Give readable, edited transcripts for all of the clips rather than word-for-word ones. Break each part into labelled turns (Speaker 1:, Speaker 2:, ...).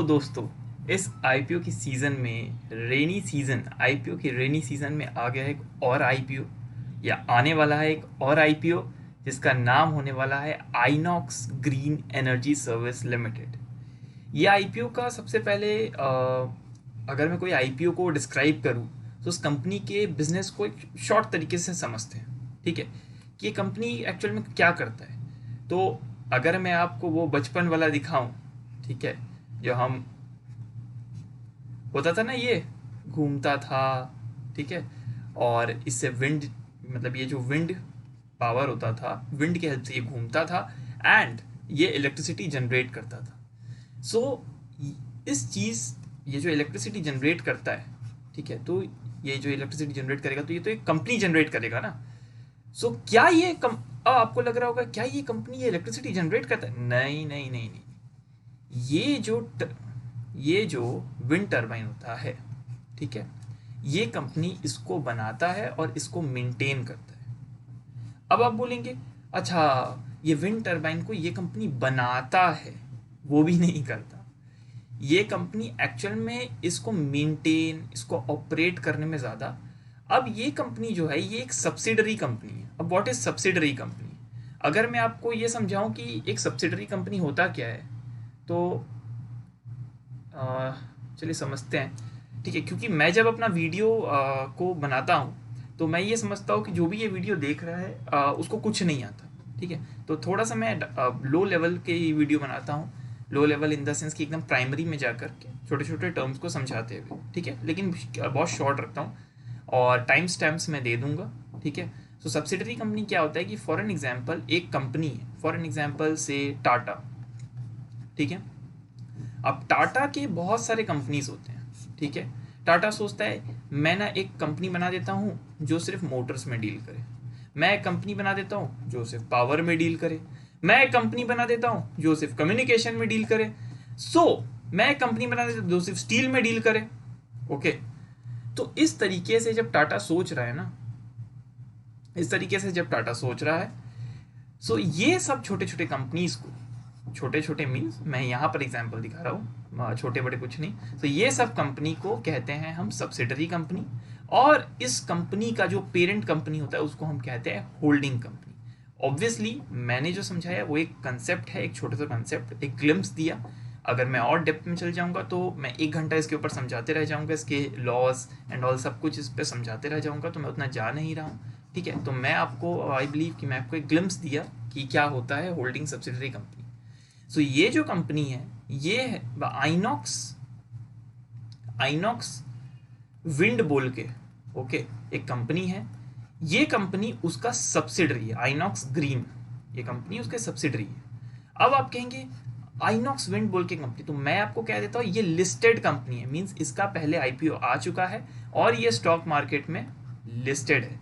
Speaker 1: सो दोस्तों, इस आईपीओ की सीज़न में आईपीओ की रेनी सीज़न में आ गया है एक और आईपीओ, या आने वाला है एक और आईपीओ, जिसका नाम होने वाला है INOX green energy service limited. ये आईपीओ का सबसे पहले अगर मैं कोई आईपीओ को डिस्क्राइब करूँ तो उस कंपनी के बिजनेस को एक शॉर्ट तरीके से समझते हैं। ठीक है, कि ये कंपनी एक्चुअल में क्या करता है। तो अगर मैं आपको वो बचपन वाला दिखाऊं, ठीक है, जो हम होता था ना, ये घूमता था, ठीक है, और इससे विंड, मतलब ये जो विंड पावर होता था, विंड की हेल्प से ये घूमता था एंड ये इलेक्ट्रिसिटी जनरेट करता था। सो इस चीज़, ये जो इलेक्ट्रिसिटी जनरेट करता है, ठीक है, तो ये जो इलेक्ट्रिसिटी जनरेट करेगा तो ये तो एक कंपनी जनरेट करेगा ना। सो क्या ये अब आपको लग रहा होगा क्या ये कंपनी ये इलेक्ट्रिसिटी जनरेट करता है? नहीं नहीं नहीं नहीं। ये जो विंड टर्बाइन होता है, ठीक है, ये कंपनी इसको बनाता है और इसको मेंटेन करता है। अब आप बोलेंगे, अच्छा, ये विंड टर्बाइन को ये कंपनी बनाता है, वो भी नहीं करता। ये कंपनी एक्चुअल में इसको मेंटेन, इसको ऑपरेट करने में ज़्यादा, अब ये कंपनी जो है ये एक सब्सिडरी कंपनी है। अब व्हाट इज सब्सिडरी कंपनी? अगर मैं आपको ये समझाऊं कि एक सब्सिडरी कंपनी होता क्या है, तो चलिए समझते हैं। ठीक है, क्योंकि मैं जब अपना वीडियो को बनाता हूँ तो मैं ये समझता हूँ कि जो भी ये वीडियो देख रहा है उसको कुछ नहीं आता। ठीक है, तो थोड़ा सा मैं लो लेवल के वीडियो बनाता हूँ। Low level in the sense कि एकदम प्राइमरी में जाकर के छोटे छोटे टर्म्स को समझाते हुए, ठीक है, लेकिन बहुत शॉर्ट रखता हूँ और टाइम स्टैम्प्स मैं दे दूंगा। ठीक है, सो सब्सिडरी कंपनी क्या होता है कि फॉर एन एग्जाम्पल एक कंपनी है, फॉर एन एग्जाम्पल से टाटा। ठीक है, अब टाटा के बहुत सारे कंपनीज होते हैं। ठीक है, टाटा सोचता है मैं ना एक कंपनी बना देता हूँ जो सिर्फ मोटर्स में डील करे, मैं एक कंपनी बना देता हूँ जो सिर्फ पावर में डील करे, मैं एक कंपनी बना देता हूँ जो सिर्फ कम्युनिकेशन में डील करे, मैं एक कंपनी बना देता हूँ जो सिर्फ स्टील में डील करे। ओके, तो इस तरीके से जब टाटा सोच रहा है ना, इस तरीके से जब टाटा सोच रहा है, ये सब छोटे छोटे कंपनीज को, छोटे छोटे मीन्स मैं यहाँ पर एग्जांपल दिखा रहा हूँ, छोटे बड़े कुछ नहीं, ये सब कंपनी को कहते हैं हम सब्सिडरी कंपनी। और इस कंपनी का जो पेरेंट कंपनी होता है उसको हम कहते हैं होल्डिंग कंपनी। ऑब्वियसली मैंने जो समझाया वो एक कंसेप्ट है, एक छोटा सा कंसेप्ट, एक ग्लिम्स दिया। अगर मैं और डेप्थ में चल जाऊंगा तो मैं 1 घंटा इसके ऊपर समझाते रह जाऊंगा, इसके लॉज एंड ऑल सब कुछ इस पर समझाते रह जाऊंगा, तो मैं उतना जा नहीं रहा हूँ। ठीक है, तो मैं आपको, आई बिलीव कि मैं आपको एक ग्लिम्स दिया कि क्या होता है होल्डिंग सब्सिडरी कंपनी। ये जो कंपनी है ये है आइनॉक्स, आइनॉक्स विंड बोल के, ओके, एक कंपनी है। ये कंपनी उसका सब्सिडरी है, आइनॉक्स ग्रीन, ये कंपनी उसके सब्सिडरी है। अब आप कहेंगे आइनॉक्स विंड बोल के कंपनी, तो मैं आपको कह देता हूँ ये लिस्टेड कंपनी है, मींस इसका पहले आईपीओ आ चुका है और ये स्टॉक मार्केट में लिस्टेड है।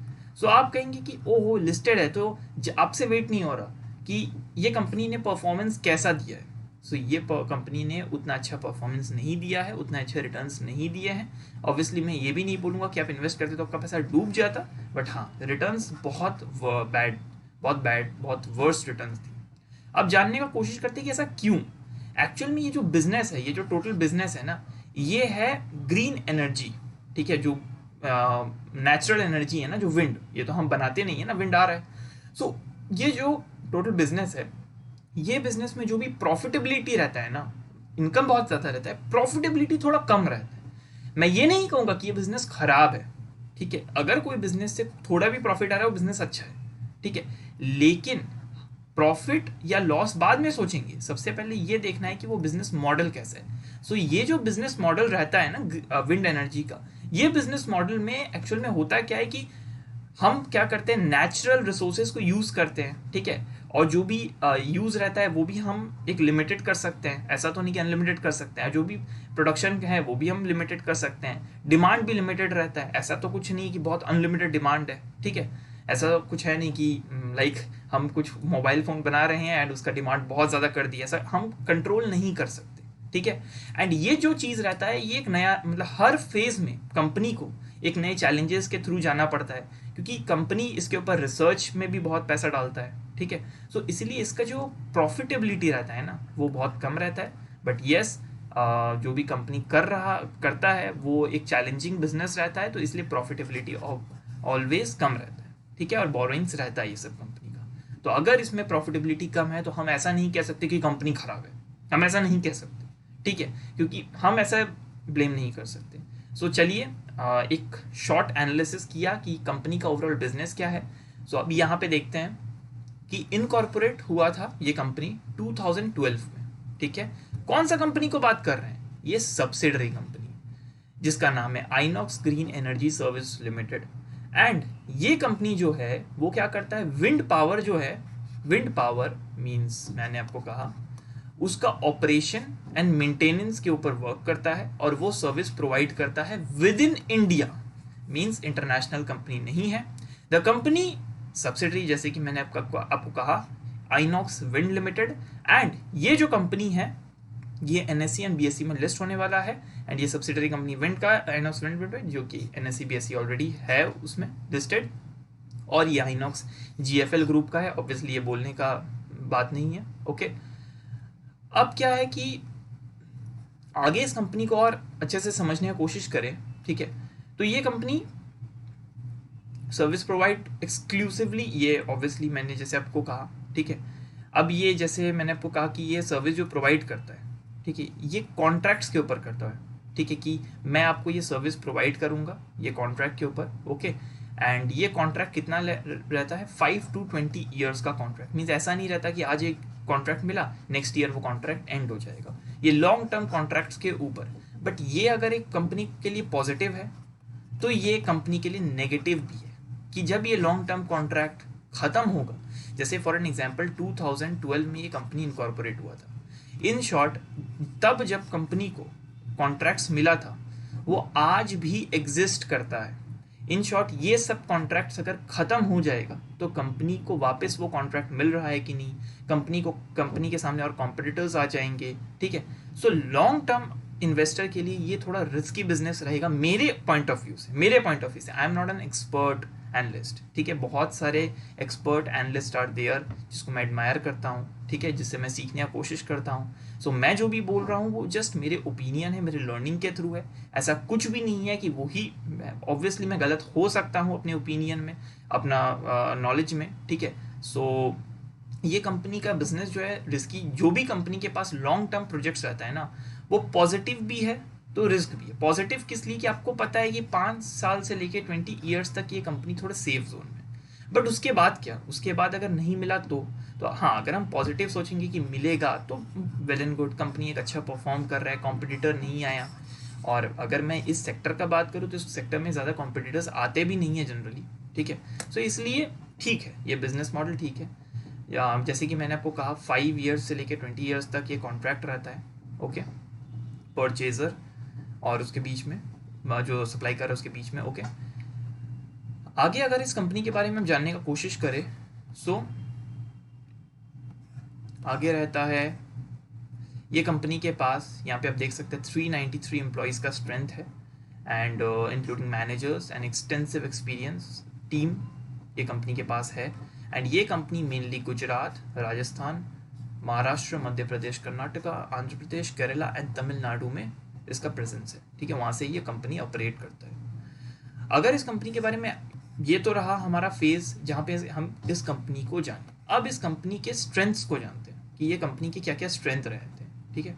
Speaker 1: आप कहेंगे कि ओहो लिस्टेड है, तो आपसे वेट नहीं हो रहा कि ये कंपनी ने परफॉर्मेंस कैसा दिया है। ये कंपनी ने उतना अच्छा परफॉर्मेंस नहीं दिया है, उतना अच्छे रिटर्न्स नहीं दिए हैं। ऑब्वियसली मैं ये भी नहीं बोलूँगा कि आप इन्वेस्ट करते तो आपका पैसा डूब जाता, बट हाँ, रिटर्न्स बहुत बैड, बहुत वर्स्ट रिटर्न्स थी। अब जानने का कोशिश करते हैं कि ऐसा क्यों। एक्चुअल में ये जो बिजनेस है, ये जो टोटल बिजनेस है ना, ये है ग्रीन एनर्जी। ठीक है, जो नेचुरल एनर्जी है ना, जो विंड, ये तो हम बनाते नहीं है ना, विंड आ रहा है। ये जो टोटल बिजनेस है, ये बिजनेस में जो भी प्रॉफिटेबिलिटी रहता है ना, इनकम बहुत ज़्यादा रहता है, प्रॉफिटेबिलिटी थोड़ा कम रहता है। मैं ये नहीं कहूँगा कि ये बिजनेस खराब है। ठीक है, अगर कोई बिजनेस से थोड़ा भी प्रॉफिट आ रहा है वो बिजनेस अच्छा है। ठीक है, लेकिन प्रॉफिट या लॉस बाद में सोचेंगे, सबसे पहले ये देखना है कि वो बिजनेस मॉडल कैसा है। ये जो बिजनेस मॉडल रहता है ना विंड एनर्जी का, ये बिजनेस मॉडल में एक्चुअल में होता क्या है कि हम क्या करते हैं, नेचुरल रिसोर्सेज को यूज़ करते हैं। ठीक है, और जो भी यूज़ रहता है वो भी हम एक लिमिटेड कर सकते हैं, ऐसा तो नहीं कि अनलिमिटेड कर सकते हैं। जो भी प्रोडक्शन है वो भी हम लिमिटेड कर सकते हैं, डिमांड भी लिमिटेड रहता है, ऐसा तो कुछ नहीं कि बहुत अनलिमिटेड डिमांड है। ठीक है, ऐसा कुछ है नहीं कि लाइक हम कुछ मोबाइल फ़ोन बना रहे हैं एंड उसका डिमांड बहुत ज़्यादा कर दिया, ऐसा हम कंट्रोल नहीं कर सकते। ठीक है, एंड ये जो चीज़ रहता है ये एक नया, मतलब हर फेज़ में कंपनी को एक नए चैलेंजेस के थ्रू जाना पड़ता है, क्योंकि कंपनी इसके ऊपर रिसर्च में भी बहुत पैसा डालता है। ठीक है, इसलिए इसका जो प्रॉफिटेबिलिटी रहता है ना वो बहुत कम रहता है। बट येस, जो भी कंपनी करता है वो एक चैलेंजिंग बिजनेस रहता है, तो इसलिए प्रॉफिटेबिलिटी ऑलवेज कम रहता है, ठीक है, और बोरोइंग्स रहता है ये सब कंपनी का। तो अगर इसमें प्रॉफिटेबिलिटी कम है तो हम ऐसा नहीं कह सकते कि कंपनी खराब है, हम ऐसा नहीं कह सकते, ठीक है, क्योंकि हम ऐसा ब्लेम नहीं कर सकते। सो चलिए एक शॉर्ट एनालिसिस किया कि कंपनी का ओवरऑल बिजनेस क्या है। सो अभी यहाँ पे देखते हैं कि इनकॉर्पोरेट हुआ था ये कंपनी 2012 में, ठीक है। कौन सा कंपनी को बात कर रहे हैं? ये सब्सिडरी कंपनी जिसका नाम है INOX green energy service limited. And ये कंपनी जो है वो क्या करता है, विंड पावर जो है, विंड पावर मींस मैंने आपको कहा उसका ऑपरेशन एंड मेंटेनेंस के ऊपर वर्क करता है और वो सर्विस प्रोवाइड करता है with in India, means international company नहीं है। द कंपनी सब्सिडरी जैसे कि मैंने आपको कहा आइनॉक्स विंड लिमिटेड। एंड ये जो कंपनी है ये NSE एंड BSE में लिस्ट होने वाला है। एंड ये सब्सिडरी कंपनी विंड का आइनॉक्स विंड लिमिटेड जो कि NSE BSE ऑलरेडी है उसमें लिस्टेड, और ये आइनॉक्स GFL ग्रुप का है। ऑब्वियसली ये बोलने का बात नहीं है, ओके। अब क्या है कि आगे इस कंपनी को और अच्छे से समझने की कोशिश करें, ठीक है। तो ये कंपनी सर्विस प्रोवाइड एक्सक्लूसिवली, ये ऑब्वियसली मैंने जैसे आपको कहा, ठीक है। अब ये जैसे मैंने आपको कहा कि ये सर्विस जो प्रोवाइड करता है, ठीक है, ये कॉन्ट्रैक्ट्स के ऊपर करता है, ठीक है, कि मैं आपको ये सर्विस प्रोवाइड करूंगा ये कॉन्ट्रैक्ट के ऊपर, ओके। एंड ये कॉन्ट्रैक्ट कितना रहता है, 5 to 20 ईयर्स का कॉन्ट्रैक्ट। मीन्स ऐसा नहीं रहता कि आज एक कॉन्ट्रैक्ट मिला नेक्स्ट ईयर वो कॉन्ट्रैक्ट एंड हो जाएगा, ये लॉन्ग टर्म कॉन्ट्रैक्ट्स के ऊपर। बट ये अगर एक कंपनी के लिए पॉजिटिव है तो ये कंपनी के लिए नेगेटिव भी है कि जब ये लॉन्ग टर्म कॉन्ट्रैक्ट खत्म होगा, जैसे फॉर एन एग्जांपल 2012 में ये कंपनी इनकॉर्पोरेट हुआ था। इन शॉर्ट तब जब कंपनी को कॉन्ट्रैक्ट्स मिला था वो आज भी एग्जिस्ट करता है। इन शॉर्ट ये सब कॉन्ट्रैक्ट्स अगर खत्म हो जाएगा तो कंपनी को वापस वो कॉन्ट्रैक्ट मिल रहा है कि नहीं, कंपनी के सामने और कॉम्पिटिटर्स आ जाएंगे, ठीक है। सो लॉन्ग टर्म इन्वेस्टर के लिए ये थोड़ा रिस्की बिजनेस रहेगा मेरे पॉइंट ऑफ व्यू से। I am not an expert analyst, ठीक है, बहुत सारे एक्सपर्ट एनालिस्ट आर देयर जिसको मैं एडमायर करता हूँ, ठीक है, जिससे मैं सीखने की कोशिश करता हूँ। सो मैं जो भी बोल रहा हूँ वो जस्ट मेरे ओपिनियन है, मेरे लर्निंग के थ्रू है। ऐसा कुछ भी नहीं है कि वही, ऑब्वियसली मैं गलत हो सकता हूँ अपने ओपिनियन में, अपना नॉलेज में, ठीक है। सो ये कंपनी का बिजनेस जो है रिस्की, जो भी कंपनी के पास लॉन्ग टर्म प्रोजेक्ट्स रहता है ना वो पॉजिटिव भी है तो रिस्क भी है। पॉजिटिव किस लिए कि आपको पता है कि 5 साल से लेके 20 ईयर्स तक ये कंपनी थोड़ा सेफ जोन में। बट उसके बाद क्या, उसके बाद अगर नहीं मिला तो हाँ, अगर हम पॉजिटिव सोचेंगे कि मिलेगा तो वेल एंड गुड, कंपनी एक अच्छा परफॉर्म कर रहा है, कॉम्पिटिटर नहीं आया। और अगर मैं इस सेक्टर का बात करूँ तो इस सेक्टर में ज़्यादा कॉम्पिटिटर्स आते भी नहीं है जनरली, ठीक है। सो इसलिए ठीक है, ये बिजनेस मॉडल ठीक है। या जैसे कि मैंने आपको कहा 5 ईयर्स से लेके 20 ईयर्स तक ये कॉन्ट्रैक्ट रहता है, ओके, परचेजर और उसके बीच में जो सप्लाई कर रहा है उसके बीच में, ओके। आगे अगर इस कंपनी के बारे में हम जानने का कोशिश करें सो आगे रहता है ये कंपनी के पास, यहाँ पे आप देख सकते हैं 393 एम्प्लॉयज़ का स्ट्रेंथ है and including managers and extensive experience team ये कंपनी के पास है। एंड ये company mainly Gujarat, Rajasthan, Maharashtra, Madhya Pradesh, Karnataka, Andhra Pradesh, Kerala and Tamil Nadu में इसका प्रेजेंस है, ठीक है, वहाँ से ये कंपनी ऑपरेट करता है। अगर इस कंपनी के बारे में, ये तो रहा हमारा फेज जहाँ पे हम इस कंपनी को जाने। अब इस कंपनी के स्ट्रेंथ्स को जानते हैं कि ये कंपनी के क्या क्या स्ट्रेंथ रहते हैं, ठीक है।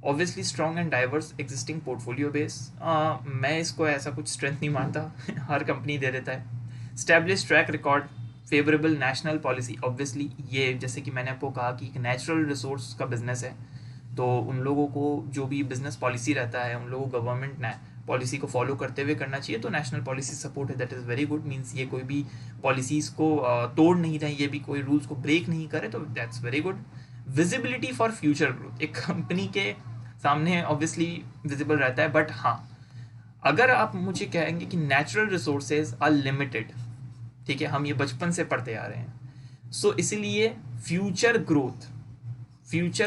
Speaker 1: Obviously strong and diverse existing portfolio base, मैं इसको ऐसा कुछ स्ट्रेंथ नहीं मानता हर कंपनी दे देता है। Establish track record, favourable national policy, obviously ये जैसे कि मैंने आपको कहा कि एक नेचुरल रिसोर्स का बिजनेस है तो उन लोगों को जो भी बिजनेस पॉलिसी रहता है उन लोगों को गवर्नमेंट पॉलिसी को फॉलो करते हुए करना चाहिए। तो नेशनल पॉलिसी सपोर्ट है, that is very good. Means ये कोई भी पॉलिसीज़ को तोड़ नहीं रहे, ये भी कोई रूल्स को ब्रेक नहीं करे, तो that's very good. Visibility for future growth, एक कंपनी के सामने ऑब्वियसली विजिबल रहता है। बट हाँ, अगर आप मुझे कहेंगे कि नेचुरल रिसोर्सेज आर लिमिटेड, ठीक है, हम ये बचपन से पढ़ते आ रहे हैं, सो इसीलिए फ्यूचर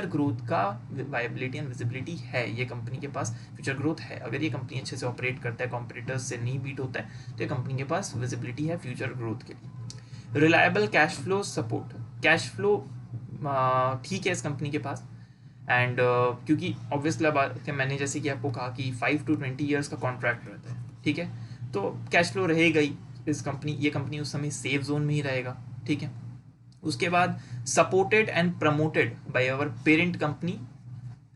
Speaker 1: ग्रोथ का वायबिलिटी एंड विजिबिलिटी है, ये कंपनी के पास फ्यूचर ग्रोथ है। अगर ये कंपनी अच्छे से ऑपरेट करता है, कॉम्पिटिटर्स से नहीं बीट होता है, तो ये कंपनी के पास विजिबिलिटी है फ्यूचर ग्रोथ के लिए। Reliable cash flow support, cash flow ठीक है इस कंपनी के पास। एंड क्योंकि ऑब्वियसली बात है, मैंने जैसे कि आपको कहा कि 5 to 20 ईयर्स का कॉन्ट्रैक्ट रहता है, ठीक है, तो कैश फ्लो रहेगा ही। ये कंपनी उस समय सेफ जोन में ही रहेगा, ठीक है। उसके बाद supported and promoted by our parent company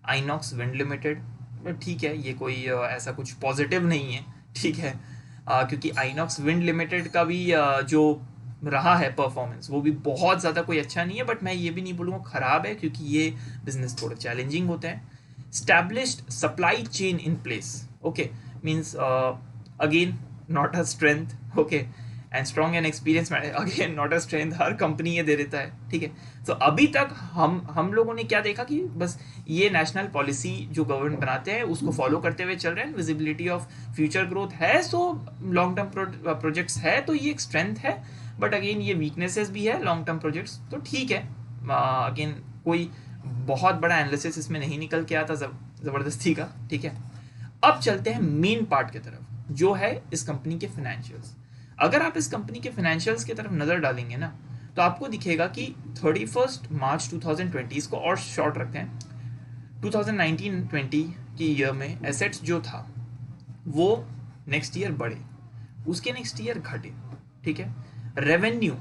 Speaker 1: Inox wind limited. ठीक है, ये कोई ऐसा कुछ पॉजिटिव नहीं है, ठीक है, क्योंकि आइनॉक्स विंड लिमिटेड का भी जो रहा है परफॉर्मेंस वो भी बहुत ज़्यादा कोई अच्छा नहीं है, बट मैं ये भी नहीं बोलूँगा ख़राब है, क्योंकि ये बिजनेस थोड़ा चैलेंजिंग होते हैं। Established supply chain in place, okay, means again not a strength, okay, and strong and experience, again not a strength, her company ये दे देता है, ठीक है। तो अभी तक हम लोगों ने क्या देखा कि बस ये नेशनल पॉलिसी जो गवर्नमेंट बनाते हैं उसको फॉलो करते हुए चल रहे हैं, विजिबिलिटी ऑफ फ्यूचर ग्रोथ है, सो लॉन्ग टर्म प्रोजेक्ट्स है, तो ये एक स्ट्रेंथ है, बट अगेन ये वीकनेसेस भी है लॉन्ग टर्म प्रोजेक्ट्स, तो ठीक है। अगेन कोई बहुत बड़ा एनालिसिस इसमें नहीं निकल के आता ज़बरदस्ती का, ठीक है। अब चलते हैं मेन पार्ट की तरफ, जो है इस कंपनी के फाइनेंशियल्स। अगर आप इस कंपनी के फाइनेंशियल्स की तरफ नज़र डालेंगे ना, तो आपको दिखेगा कि 31 मार्च 2020, इसको और शॉर्ट रखते हैं, 2019-20 की ईयर में एसेट्स जो था वो नेक्स्ट ईयर बढ़े, उसके नेक्स्ट ईयर घटे, ठीक है। रेवेन्यू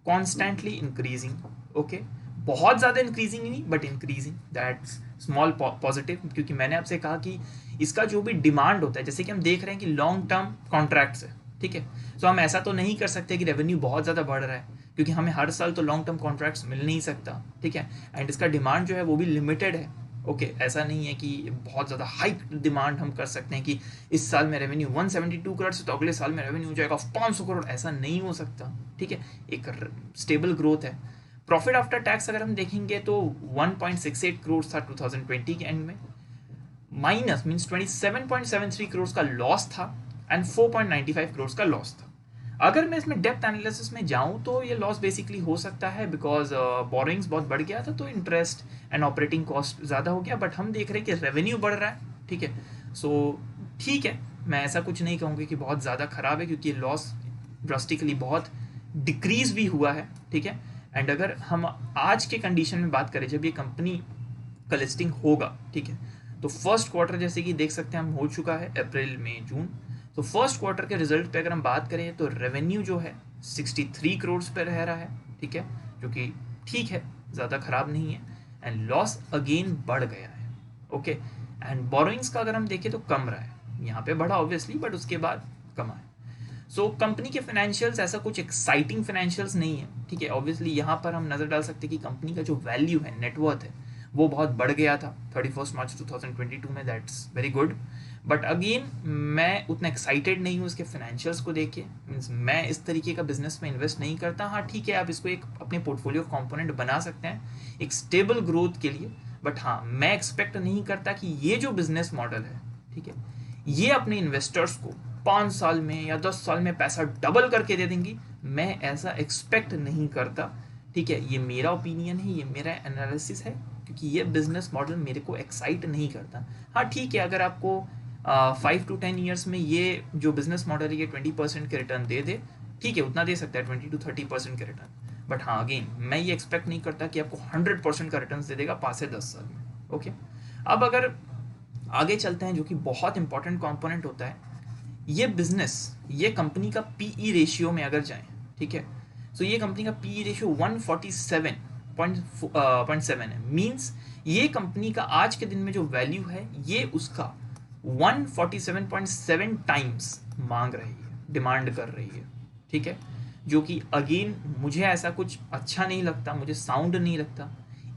Speaker 1: कॉन्स्टेंटली इंक्रीजिंग, ओके, बहुत ज़्यादा इंक्रीजिंग नहीं but increasing, that's small positive, क्योंकि मैंने आपसे कहा कि इसका जो भी डिमांड होता है, जैसे कि हम देख रहे हैं कि लॉन्ग टर्म कॉन्ट्रैक्ट्स है, ठीक है, तो हम ऐसा तो नहीं कर सकते कि रेवेन्यू बहुत ज़्यादा बढ़ रहा है, क्योंकि हमें हर साल तो लॉन्ग टर्म कॉन्ट्रैक्ट्स मिल नहीं सकता, ठीक है, एंड इसका डिमांड जो है वो भी लिमिटेड है, ओके, ऐसा नहीं है कि बहुत ज़्यादा हाई डिमांड हम कर सकते हैं कि इस साल में रेवेन्यू 172 करोड़ से तो अगले साल में रेवेन्यू हो जाएगा 500 करोड़, ऐसा नहीं हो सकता, ठीक है, एक स्टेबल ग्रोथ है। प्रॉफिट आफ्टर टैक्स अगर हम देखेंगे तो 1.68 करोड़ था 2020 के एंड में, माइनस मीन्स 27.73 करोड़ का लॉस था, एंड 4.95 करोड़ का लॉस था। अगर मैं इसमें डेप्थ एनालिसिस में जाऊं तो ये लॉस बेसिकली हो सकता है बिकॉज बोरिंग्स बहुत बढ़ गया था, तो इंटरेस्ट एंड ऑपरेटिंग कॉस्ट ज़्यादा हो गया, बट हम देख रहे हैं कि रेवेन्यू बढ़ रहा है, ठीक है, सो ठीक है, मैं ऐसा कुछ नहीं कहूँगी कि बहुत ज़्यादा ख़राब है, क्योंकि लॉस ड्रास्टिकली बहुत डिक्रीज भी हुआ है, ठीक है। एंड अगर हम आज के कंडीशन में बात करें, जब ये कंपनी का लिस्टिंग होगा, ठीक है, तो फर्स्ट क्वार्टर जैसे कि देख सकते हैं हम हो चुका है अप्रैल मई जून, तो फर्स्ट क्वार्टर के रिजल्ट पे अगर हम बात करें तो रेवेन्यू जो है 63 करोड़ पे रह रहा है, ठीक है, जो कि ठीक है, ज़्यादा खराब नहीं है, एंड लॉस अगेन बढ़ गया है, ओके, एंड बोरोइंग्स का अगर हम देखें तो कम रहा है, यहाँ पे बढ़ा ऑब्वियसली बट उसके बाद कमा है। सो कंपनी के फाइनेंशियल्स ऐसा कुछ एक्साइटिंग फाइनेंशियल्स नहीं है, ठीक है, ऑब्वियसली यहाँ पर हम नज़र डाल सकते हैं कि कंपनी का जो वैल्यू है, नेटवर्थ है, वो बहुत बढ़ गया था 31 मार्च 2022 में, that's very good, but again मैं उतना एक्साइटेड नहीं हूँ इसके फाइनेंशियल्स को देख के, मीन्स मैं इस तरीके का बिजनेस में इन्वेस्ट नहीं करता। हाँ ठीक है, आप इसको एक अपने पोर्टफोलियो कंपोनेंट बना सकते हैं एक स्टेबल ग्रोथ के लिए, बट हाँ मैं एक्सपेक्ट नहीं करता कि ये जो बिजनेस मॉडल है, ठीक है, ये अपने इन्वेस्टर्स को 5 साल में या 10 साल में पैसा डबल करके दे देंगी, मैं ऐसा एक्सपेक्ट नहीं करता, ठीक है, ये मेरा ओपिनियन है, ये मेरा एनालिसिस है, क्योंकि ये बिजनेस मॉडल मेरे को एक्साइट नहीं करता। हाँ ठीक है, अगर आपको 5 to 10 ईयर्स में ये जो बिजनेस मॉडल है ये 20% के रिटर्न दे, ठीक है, उतना दे सकता है 20 to 30% के रिटर्न, बट हाँ अगेन मैं ये एक्सपेक्ट नहीं करता कि आपको 100% का रिटर्न दे देगा 5 से 10 साल में, ओके। अब अगर आगे चलते हैं, जो कि बहुत इंपॉर्टेंट कंपोनेंट होता है, ये बिजनेस, ये कंपनी का पीई रेशियो में अगर जाएं, ठीक है, तो ये कंपनी का पीई रेशियो 147.7 है, मींस ये कंपनी का आज के दिन में जो वैल्यू है ये उसका 147.7 टाइम्स मांग रही है, डिमांड कर रही है, ठीक है, जो कि अगेन मुझे ऐसा कुछ अच्छा नहीं लगता, मुझे साउंड नहीं लगता।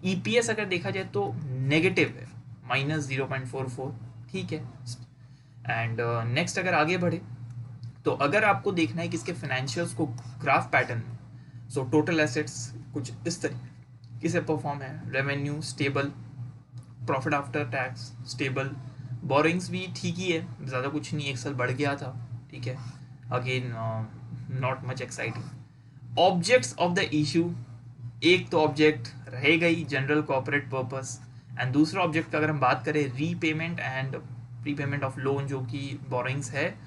Speaker 1: ईपीएस अगर देखा जाए तो नेगेटिव है, -0.44, ठीक है। एंड नेक्स्ट अगर आगे बढ़े तो अगर आपको देखना है कि इसके फाइनेंशियल्स को ग्राफ पैटर्न में, सो टोटल एसेट्स कुछ इस तरीके से परफॉर्म है, revenue stable, profit after tax stable, borings भी ठीक ही है, ज़्यादा कुछ नहीं, एक साल बढ़ गया था, ठीक है, again not much exciting. Objects of the issue, एक तो ऑब्जेक्ट रहेगा ही जनरल कॉर्पोरेट पर्पस, एंड दूसरा ऑब्जेक्ट का अगर हम बात करें repayment and prepayment of loan, जो कि बोरिंग्स है,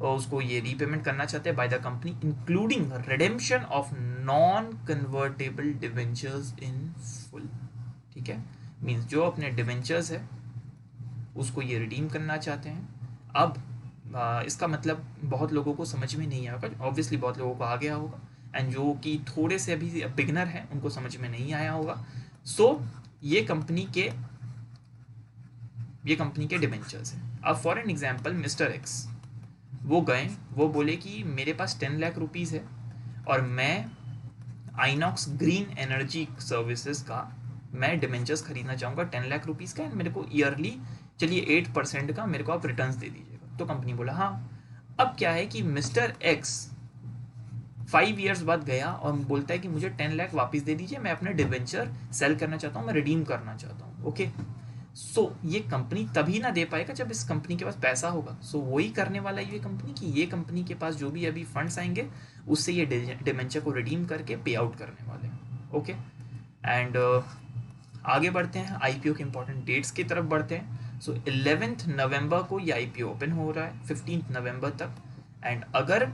Speaker 1: और उसको ये रीपेमेंट करना चाहते हैं by the company, including redemption of non convertible debentures in full, ठीक है, मीन्स जो अपने डिवेंचर्स है उसको ये रिडीम करना चाहते हैं। अब इसका मतलब बहुत लोगों को समझ में नहीं आएगा, ऑब्वियसली बहुत लोगों को आ गया होगा, एंड जो कि थोड़े से अभी बिगनर हैं उनको समझ में नहीं आया होगा। सो ये कंपनी के डिवेंचर्स हैं। अब for an example mister x वो गए, वो बोले कि मेरे पास 10 लाख रुपीज़ है और मैं आइनॉक्स ग्रीन एनर्जी सर्विसेज का मैं डिवेंचर्स खरीदना चाहूँगा 10 लाख रुपीज़ का, एंड मेरे को ईयरली चलिए 8% का मेरे को आप रिटर्न्स दे दीजिएगा। तो कंपनी बोला हाँ। अब क्या है कि मिस्टर एक्स 5 ईयर्स बाद गया और बोलता है कि मुझे 10 लाख वापस दे दीजिए, मैं अपने डिवेंचर सेल करना चाहता हूँ, मैं रिडीम करना चाहता हूँ। ओके, सो ये कंपनी तभी ना दे पाएगा जब इस कंपनी के पास पैसा होगा। सो वही करने वाला है ये कंपनी, कि ये कंपनी के पास जो भी अभी फंड्स आएंगे उससे ये डिवेंचर को रिडीम करके पे आउट करने वाले हैं। ओके, एंड आगे बढ़ते हैं, आईपीओ के इंपॉर्टेंट डेट्स की तरफ बढ़ते हैं। सो 11 नवंबर को ये आईपीओ ओपन हो रहा है 15 नवंबर तक, एंड अगर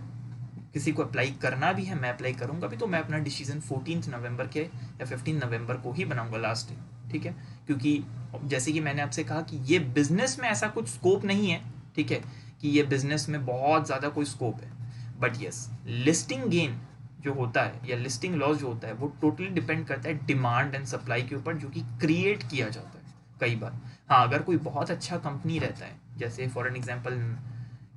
Speaker 1: किसी को अप्लाई करना भी है, मैं अप्लाई करूंगा भी, तो मैं अपना डिसीजन 14 नवंबर के या 15 नवंबर को ही बनाऊंगा लास्ट डे। ठीक है, क्योंकि जैसे कि मैंने आपसे कहा कि ये बिजनेस में ऐसा कुछ स्कोप नहीं है, ठीक है, कि ये बिजनेस में बहुत ज़्यादा कोई स्कोप है, बट यस लिस्टिंग गेन जो होता है या लिस्टिंग लॉस जो होता है वो टोटली डिपेंड करता है डिमांड एंड सप्लाई के ऊपर, जो कि क्रिएट किया जाता है कई बार। हाँ, अगर कोई बहुत अच्छा कंपनी रहता है, जैसे फॉर एन एग्जांपल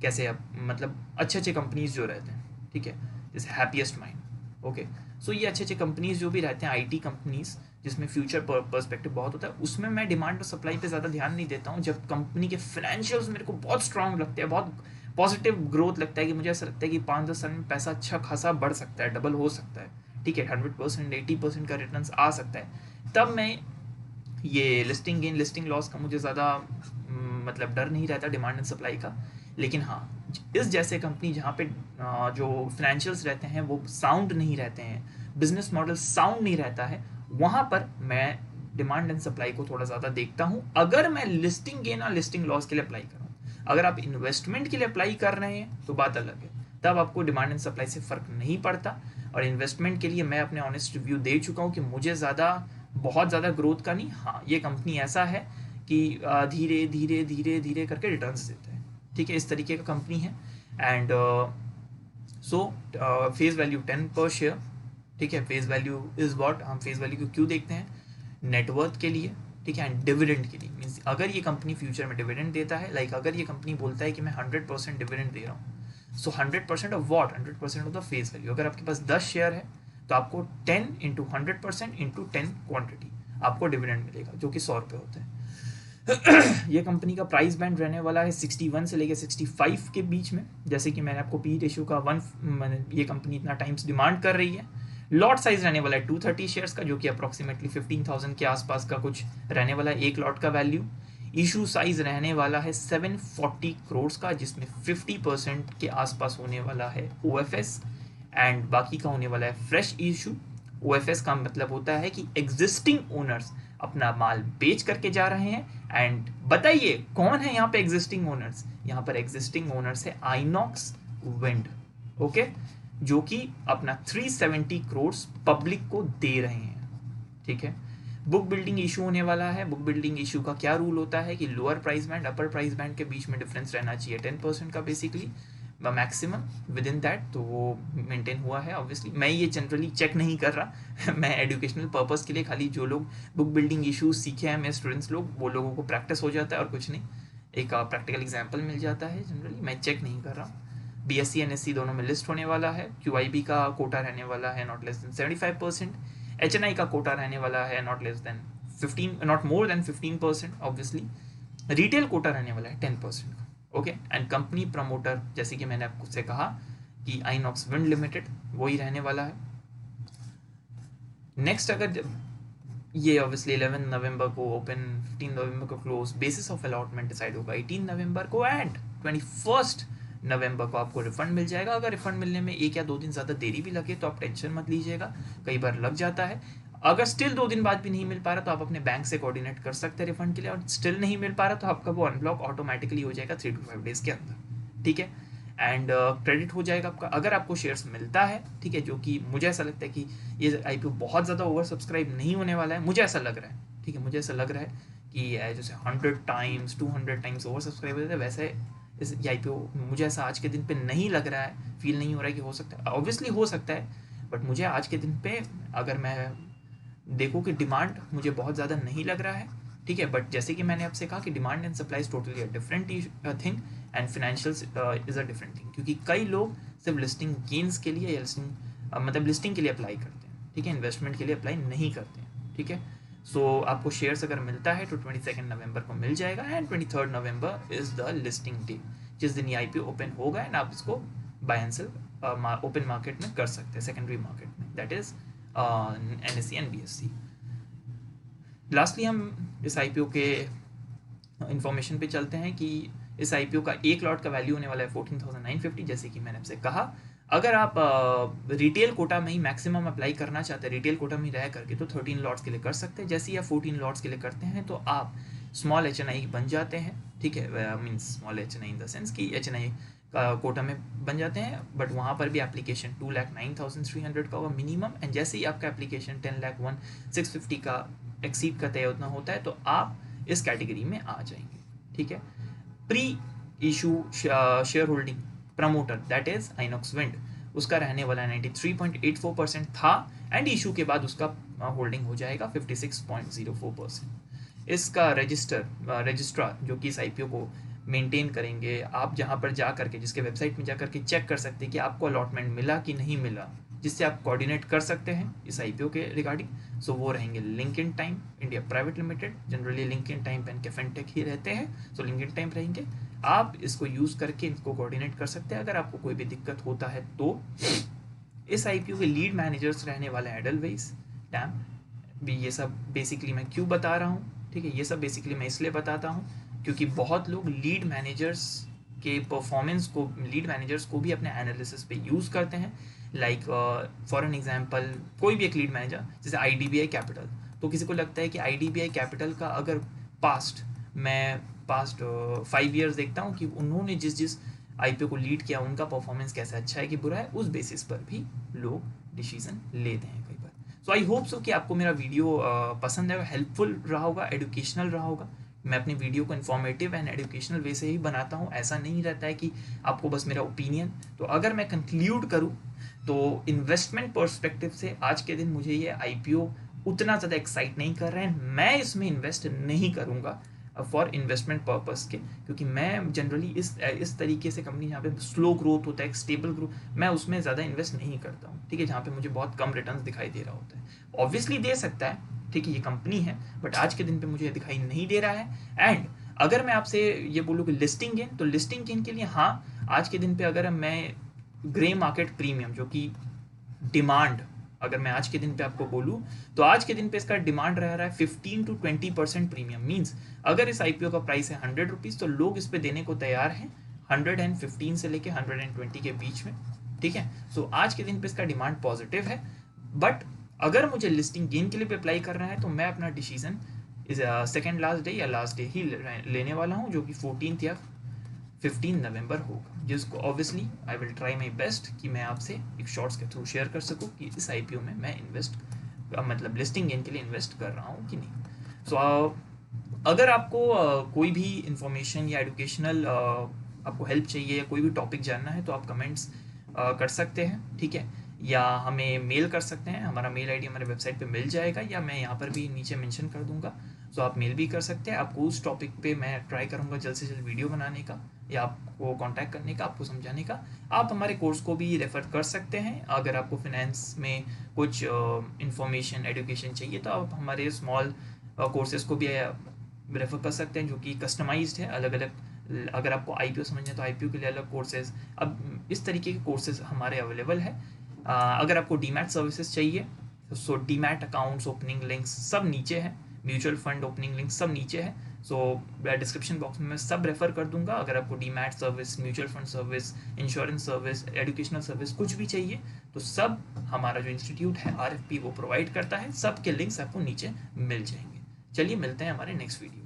Speaker 1: कैसे अब मतलब अच्छे अच्छे कंपनीज जो रहते हैं, ठीक है, जैसे हैप्पीएस्ट माइंड। ओके, सो ये अच्छे अच्छे कंपनीज जो भी रहते हैं, आईटी कंपनीज जिसमें फ्यूचर पर्सपेक्टिव बहुत होता है, उसमें मैं डिमांड और सप्लाई पे ज़्यादा ध्यान नहीं देता हूँ। जब कंपनी के फाइनेंशियल्स मेरे को बहुत स्ट्रांग लगते हैं, बहुत पॉजिटिव ग्रोथ लगता है, कि मुझे ऐसा लगता है कि 5-10 साल में पैसा अच्छा खासा बढ़ सकता है, डबल हो सकता है, ठीक है, 100% 80% का रिटर्न आ सकता है, तब मैं ये लिस्टिंग गेन लिस्टिंग लॉस का मुझे ज़्यादा मतलब डर नहीं रहता डिमांड एंड सप्लाई का। लेकिन हाँ, इस जैसे कंपनी जहाँ पे जो फाइनेंशियल्स रहते हैं वो साउंड नहीं रहते हैं, बिजनेस मॉडल साउंड नहीं रहता है, वहाँ पर मैं डिमांड एंड सप्लाई को थोड़ा ज़्यादा देखता हूँ, अगर मैं लिस्टिंग गेन और लिस्टिंग लॉस के लिए अप्लाई कर रहा हूँ। अगर आप इन्वेस्टमेंट के लिए अप्लाई कर रहे हैं तो बात अलग है, तब आपको डिमांड एंड सप्लाई से फ़र्क नहीं पड़ता। और इन्वेस्टमेंट के लिए मैं अपने ऑनेस्ट रिव्यू दे चुका हूँ कि मुझे बहुत ज़्यादा ग्रोथ का नहीं, हाँ ये कंपनी ऐसा है कि धीरे धीरे धीरे धीरे करके रिटर्न्स देता है, ठीक है, इस तरीके का कंपनी है। एंड सो फेस वैल्यू 10 पर शेयर, ठीक है, फेस वैल्यू इज व्हाट, हम फेस वैल्यू को क्यों देखते हैं, नेटवर्थ के लिए, ठीक है, एंड डिविडेंड के लिए। मीन्स अगर ये कंपनी फ्यूचर में डिविडेंड देता है, लाइक अगर ये कंपनी बोलता है कि मैं 100% डिविडेंड दे रहा हूँ, सो 100% of what, 100% of the face value. अगर आपके पास 10 शेयर है तो आपको 10 इंटू 100% इंटू 10 क्वान्टिटी आपको डिविडेंड मिलेगा, जो कि 100 रुपये होते हैं। ये कंपनी का प्राइस बैंड रहने वाला है 61 से लेकर 65 के बीच में, जैसे कि मैंने आपको पी रेशियो का ये कंपनी इतना टाइम्स डिमांड कर रही है। लॉट साइज रहने वाला है 230 शेयर्स का, जो कि अप्रॉक्सीमेटली 15,000 के आसपास का कुछ रहने वाला है एक लॉट का वैल्यू। इशू साइज रहने वाला है 740 करोड़ का, जिसमें 50% के आसपास होने वाला है ओएफएस एंड बाकी का होने वाला है फ्रेश इशू। ओएफएस का मतलब होता है कि एग्जिस्टिंग ओनर्स अपना माल बेच करके जा रहे हैं। एंड बताइए कौन है यहाँ पे एग्जिस्टिंग ओनर्स, यहाँ पर एग्जिस्टिंग ओनर्स है आइनॉक्स विंड, ओके, जो कि अपना 370 करोड़ पब्लिक को दे रहे हैं, ठीक है। बुक बिल्डिंग इशू होने वाला है। बुक बिल्डिंग इशू का क्या रूल होता है कि लोअर प्राइस बैंड अपर प्राइस बैंड के बीच में डिफरेंस रहना चाहिए 10% का basically, maximum with in that, तो वो मेंटेन हुआ है। ऑब्वियसली मैं ये जनरली चेक नहीं कर रहा मैं एजुकेशनल पर्पस के लिए खाली जो लोग बुक बिल्डिंग इशूज सीखे हैं मेरे स्टूडेंट्स लोग, वो लोगों को प्रैक्टिस हो जाता है और कुछ नहीं, एक प्रैक्टिकल एग्जाम्पल मिल जाता है। जनरली मैं चेक नहीं कर रहा। बीएससी एनएससी दोनों में लिस्ट होने वाला है। क्यूआईबी का कोटा रहने वाला है नॉट लेस देन 75%। एचएनआई का कोटा रहने वाला है not more than 15%। Obviously retail quota रहने वाला है 10% का, ओके। एंड कंपनी प्रमोटर जैसे कि मैंने आपको से कहा कि आइनॉक्स विंड लिमिटेड वही रहने वाला है। नेक्स्ट, अगर ये ऑब्वियसली 11 नवंबर को ओपन, 15 नवंबर को close, basis of allotment decide होगा 18 नवंबर को, एंड 21 नवंबर को आपको रिफंड मिल जाएगा। अगर रिफंड मिलने में 1 या 2 दिन ज़्यादा देरी भी लगे तो आप टेंशन मत लीजिएगा, कई बार लग जाता है। अगर स्टिल 2 दिन बाद भी नहीं मिल पा रहा तो आप अपने बैंक से कोऑर्डिनेट कर सकते हैं रिफंड के लिए, और स्टिल नहीं मिल पा रहा तो आपका वो अनब्लॉक ऑटोमेटिकली हो जाएगा 3 to 5 डेज़ के अंदर, ठीक है। एंड क्रेडिट हो जाएगा आपका अगर आपको शेयर्स मिलता है, ठीक है, जो कि मुझे ऐसा लगता है कि ये आईपीओ बहुत ज़्यादा ओवर सब्सक्राइब नहीं होने वाला है, मुझे ऐसा लग रहा है, ठीक है, मुझे ऐसा लग रहा है कि जैसे 100 टाइम्स 200 टाइम्स ओवर सब्सक्राइबर है, वैसे इस IPO मुझे ऐसा आज के दिन पे नहीं लग रहा है, फील नहीं हो रहा है कि हो सकता है। ऑब्वियसली हो सकता है, बट मुझे आज के दिन पे अगर मैं देखो कि डिमांड मुझे बहुत ज़्यादा नहीं लग रहा है, ठीक है। बट जैसे कि मैंने आपसे कहा कि demand and supply is totally a different thing and financials is a different thing, क्योंकि कई लोग सिर्फ लिस्टिंग गेन्स के लिए या मतलब लिस्टिंग के लिए अप्लाई करते हैं, ठीक है, इन्वेस्टमेंट के लिए अप्लाई नहीं करते हैं, ठीक है। सो आपको शेयर्स अगर मिलता है तो 22 नवंबर को मिल जाएगा and 23 November is the listing day, जिस दिन ये IPO ओपन होगा एंड आप इसको buy and sell open market में कर सकते हैं, सेकेंडरी मार्केट में, that is NSE and BSE। Lastly हम इस IPO के इंफॉर्मेशन पे चलते हैं कि इस IPO का एक लॉट का वैल्यू होने वाला है 14,950, जैसे कि मैंने आपसे कहा। अगर आप रिटेल कोटा में ही मैक्सिमम अप्लाई करना चाहते हैं, रिटेल कोटा में ही रह करके, तो 13 लॉट्स के लिए कर सकते हैं। जैसे ही आप 14 लॉट्स के लिए करते हैं तो आप स्मॉल HNI बन जाते हैं, ठीक है, means small HNI in the sense कि HNI का कोटा में बन जाते हैं, बट वहाँ पर भी एप्लीकेशन 2,09,300 का होगा मिनिमम, एंड जैसे ही आपका एप्लीकेशन 10,01,650 का एक्सीड का तय उतना होता है तो आप इस कैटेगरी में आ जाएंगे, ठीक है। Pre issue share holding promoter that is INOX wind, उसका रहने वाला 93.84% था, एंड इशू के बाद उसका होल्डिंग हो जाएगा 56.04%। इसका रजिस्ट्रार जो कि इस IPO को मेंटेन करेंगे, आप जहाँ पर जा करके, जिसके वेबसाइट में जा करके चेक कर सकते हैं कि आपको अलॉटमेंट मिला कि नहीं मिला, जिससे आप कोऑर्डिनेट कर सकते हैं इस IPO के रिगार्डिंग। सो वो रहेंगे LinkedIn time India private limited, generally LinkedIn time पेन के फिनटेक ही रहते हैं, सो लिंक्डइन टाइम रहेंगे। आप इसको यूज़ करके इसको कोऑर्डिनेट कर सकते हैं अगर आपको कोई भी दिक्कत होता है तो। इस IPO के लीड मैनेजर्स रहने वाले हैं एडलवाइस, टैम भी। ये सब बेसिकली मैं क्यों बता रहा हूँ, ठीक है, ये सब बेसिकली मैं इसलिए बताता हूँ क्योंकि बहुत लोग लीड मैनेजर्स के परफॉर्मेंस को, लीड मैनेजर्स को भी अपने एनालिसिस पे यूज़ करते हैं। लाइक फॉर एन एग्जांपल, कोई भी एक लीड मैनेजर जैसे IDBI कैपिटल, तो किसी को लगता है कि IDBI कैपिटल का अगर पास्ट 5 ईयर्स देखता हूँ कि उन्होंने जिस IPO को लीड किया उनका परफॉर्मेंस कैसा अच्छा है कि बुरा है, उस बेसिस पर भी लोग डिसीजन लेते हैं कई बार। सो आई होप सो कि आपको मेरा वीडियो पसंद है, हेल्पफुल रहा होगा, एजुकेशनल रहा होगा। मैं अपनी वीडियो को इन्फॉर्मेटिव एंड एजुकेशनल वे से ही बनाता हूँ, ऐसा नहीं रहता है कि आपको बस मेरा ओपिनियन। तो अगर मैं कंक्लूड करूँ तो इन्वेस्टमेंट पर्सपेक्टिव से आज के दिन मुझे ये IPO उतना ज़्यादा एक्साइट नहीं कर रहे हैं, मैं इसमें इन्वेस्ट नहीं करूँगा फॉर इन्वेस्टमेंट पर्पस के, क्योंकि मैं जनरली इस तरीके से कंपनी जहाँ पे स्लो ग्रोथ होता है, स्टेबल ग्रोथ, मैं उसमें ज़्यादा इन्वेस्ट नहीं करता हूँ, ठीक है, जहाँ पे मुझे बहुत कम रिटर्न्स दिखाई दे रहा होता है। ऑब्वियसली दे सकता है, ठीक है, ये कंपनी है, बट आज के दिन पे मुझे दिखाई नहीं दे रहा है। एंड अगर मैं आपसे ये बोलूँ कि लिस्टिंग गेन, तो लिस्टिंग गेन के लिए हाँ, आज के दिन पे अगर मैं ग्रे मार्केट प्रीमियम जो कि डिमांड, अगर मैं आज के दिन पे आपको बोलूँ तो आज के दिन पे इसका डिमांड रह रहा है 15 to 20% प्रीमियम। मीन्स अगर इस IPO का प्राइस है 100 रुपीज़ तो लोग इस पे देने को तैयार हैं 115 से लेके 120 के बीच में, ठीक है। सो आज के दिन पे इसका डिमांड पॉजिटिव है, बट अगर मुझे लिस्टिंग गेन के लिए भी अप्लाई करना है तो मैं अपना डिसीजन इस सेकेंड लास्ट डे या लास्ट डे ही लेने वाला हूँ, जो कि 14 या 15 नवंबर होगा, जिसको obviously I will try my best कि मैं आपसे एक शॉर्ट्स के थ्रू शेयर कर सकूँ कि इस IPO में मैं इन्वेस्ट मतलब लिस्टिंग गेन के लिए इन्वेस्ट कर रहा हूँ कि नहीं। सो अगर आपको कोई भी इंफॉर्मेशन या एजुकेशनल आपको हेल्प चाहिए या कोई भी टॉपिक जानना है तो आप कमेंट्स कर सकते हैं, ठीक है, या हमें मेल कर सकते हैं। हमारा मेल ID हमारे वेबसाइट पे मिल जाएगा या मैं यहाँ पर भी नीचे मेंशन कर दूंगा, सो आप मेल भी कर सकते हैं। आपको उस टॉपिक पे मैं ट्राई करूँगा जल्द से जल्द वीडियो बनाने का या आपको कांटेक्ट करने का, आपको समझाने का। आप हमारे कोर्स को भी रेफ़र कर सकते हैं। अगर आपको फिनेंस में कुछ इंफॉर्मेशन एजुकेशन चाहिए तो आप हमारे स्मॉल कोर्सेज़ को भी रेफ़र कर सकते हैं जो कि कस्टमाइज्ड है, अलग अलग। अगर आपको IPO समझना है तो IPO के लिए अलग कोर्सेज़, अब इस तरीके के कोर्सेज़ हमारे अवेलेबल है। अगर आपको डीमैट सर्विसेज चाहिए सो डीमैट अकाउंट्स ओपनिंग लिंक्स सब नीचे है, म्यूचुअल फंड ओपनिंग लिंक सब नीचे है। सो डिस्क्रिप्शन बॉक्स में मैं सब रेफर कर दूंगा। अगर आपको demat service, mutual fund service, insurance service, educational service कुछ भी चाहिए तो सब हमारा जो इंस्टीट्यूट है RFP वो प्रोवाइड करता है। सब के लिंक्स आपको नीचे मिल जाएंगे। चलिए मिलते हैं हमारे नेक्स्ट वीडियो।